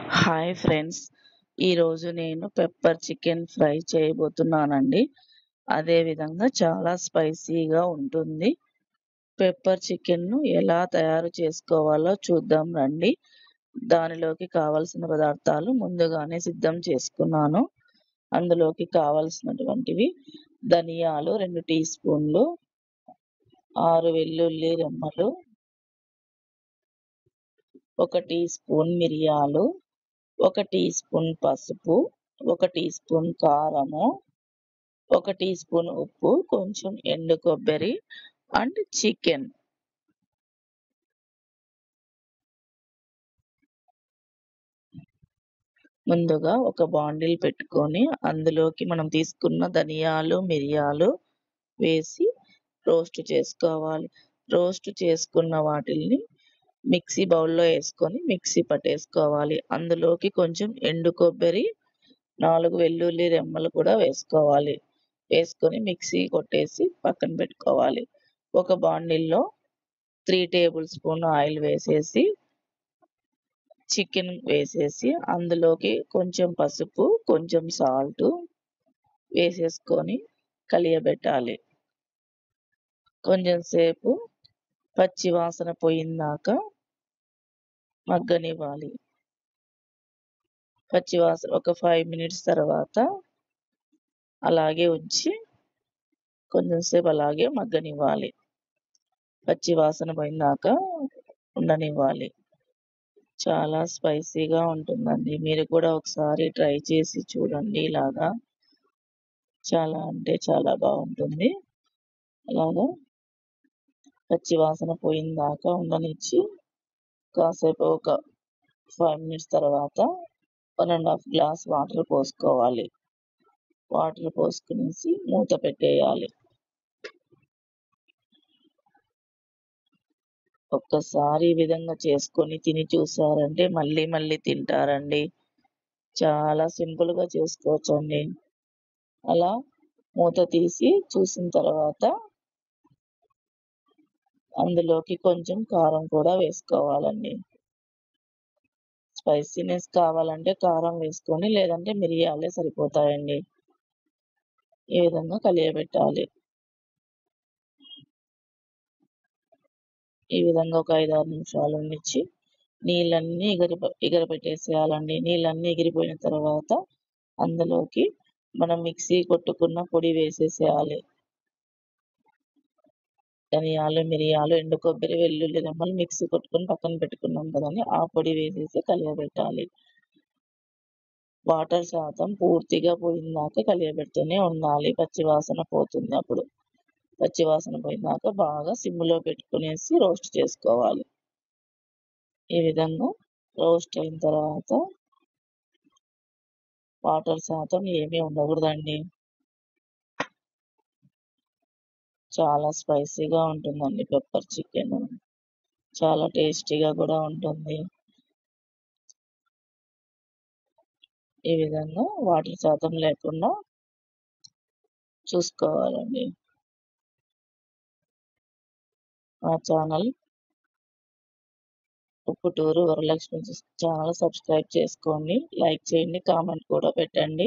Hi friends, ఈరోజు నేను pepper chicken fry చేయబోతున్నానండి. అదే విధంగా చాలా స్పైసీగా ఉంటుంది. పెప్పర్ చికెన్ను ఎలా తయారు చేసుకోవాలో చూద్దాం రండి. దానిలోకి కావలసిన పదార్థాలు ముందుగానే సిద్ధం చేసుకున్నాను. అందులోకి కావలసినటువంటివి ధనియాలు 2 టీ స్పూన్లు, 6 వెల్లుల్లి రెమ్మలు, 1 టీ స్పూన్ మిరియాలు, 1 టీ స్పూన్ పసుపు, 1 టీ స్పూన్ కారము, 1 టీ స్పూన్ ఉప్పు, కొంచెం ఎండు కొబ్బరి అండ్ చికెన్. ముందుగా ఒక బాండిల్ పెట్టుకొని అందులోకి మనం తీసుకున్న ధనియాలు, మిరియాలు వేసి రోస్ట్ చేసుకోవాలి. రోస్ట్ చేసుకున్న వాటిల్ని మిక్సీ బౌల్‌లో ఏసుకొని మిక్సీ పట్టేసుకోవాలి. అందులోకి కొంచెం ఎండు కొబ్బరి, 4 వెల్లుల్లి రెమ్మలు కూడా వేసుకోవాలి. వేసుకొని మిక్సీ కొట్టేసి పక్కన పెట్టుకోవాలి. ఒక బాండిల్‌లో 3 టేబుల్ స్పూన్ ఆయిల్ వేసేసి, చికెన్ వేసేసి, అందులోకి కొంచెం పసుపు, కొంచెం సాల్టు వేసేసుకొని కలియబెట్టాలి. కొంచెం సేపు పచ్చి వాసన పోయిందాక మగ్గనివ్వాలి. ఒక 5 మినిట్స్ తర్వాత అలాగే ఉంచి కొంచెం సేపు అలాగే మగ్గనివ్వాలి. పచ్చి వాసన పోయిందాక ఉండనివ్వాలి. చాలా స్పైసీగా ఉంటుందండి. మీరు కూడా ఒకసారి ట్రై చేసి చూడండి ఇలాగా. చాలా అంటే చాలా బావుంటుంది. అలాగా పచ్చి వాసన పోయిందాక ఉండనిచ్చి కాసేపు ఒక 5 మినిట్స్ తర్వాత 1 ½ గ్లాస్ వాటర్ పోసుకోవాలి. వాటర్ పోసుకునేసి మూత పెట్టేయాలి. ఒక్కసారి ఈ విధంగా చేసుకొని తిని చూసారంటే మళ్ళీ మళ్ళీ తింటారండి. చాలా సింపుల్‌గా చేసుకోవచ్చండి. అలా మూత తీసి చూసిన తర్వాత అందులోకి కొంచెం కారం కూడా వేసుకోవాలండి. స్పైసీనెస్ కావాలంటే కారం వేసుకోండి. లేదంటే మిరియాలే సరిపోతాయండి. ఈ విధంగా కలియబెట్టాలి. ఈ విధంగా ఒక 5, 6 నిమిషాలు ఉండనిచ్చి నీళ్ళన్నీ ఎగరబెట్టేసేయాలండి. నీళ్ళన్నీ ఎగిరిపోయిన తర్వాత అందులోకి మనం మిక్సీ కొట్టుకున్న పొడి వేసేసేయాలి. ధనియాలు, మిరియాలు, ఎండు కొబ్బరి, వెల్లుల్లి రెమ్మలు మిక్సీ కొట్టుకొని పక్కన పెట్టుకున్నాం కదండీ! ఆ పొడి వేసేసి కలియబెట్టాలి. వాటర్ శాతం పూర్తిగా పోయిందాక కలియబెడుతూనే ఉండాలి. పచ్చి వాసన పోతుంది అప్పుడు. పచ్చి వాసన పోయిందాక బాగా సిమ్‌లో పెట్టుకునేసి రోస్ట్ చేసుకోవాలి. ఈ విధంగా రోస్ట్ అయిన తర్వాత వాటర్ శాతం ఏమీ ఉండకూడదండి. చాలా స్పైసీగా ఉంటుందండి పెప్పర్ చికెను. చాలా టేస్టీగా కూడా ఉంటుంది. ఈ విధంగా వాటర్ శాతం లేకుండా చూసుకోవాలండి. మా channel Upputuru Varalakshmi channel subscribe చేసుకోండి. లైక్ చేయండి. కామెంట్ కూడా పెట్టండి.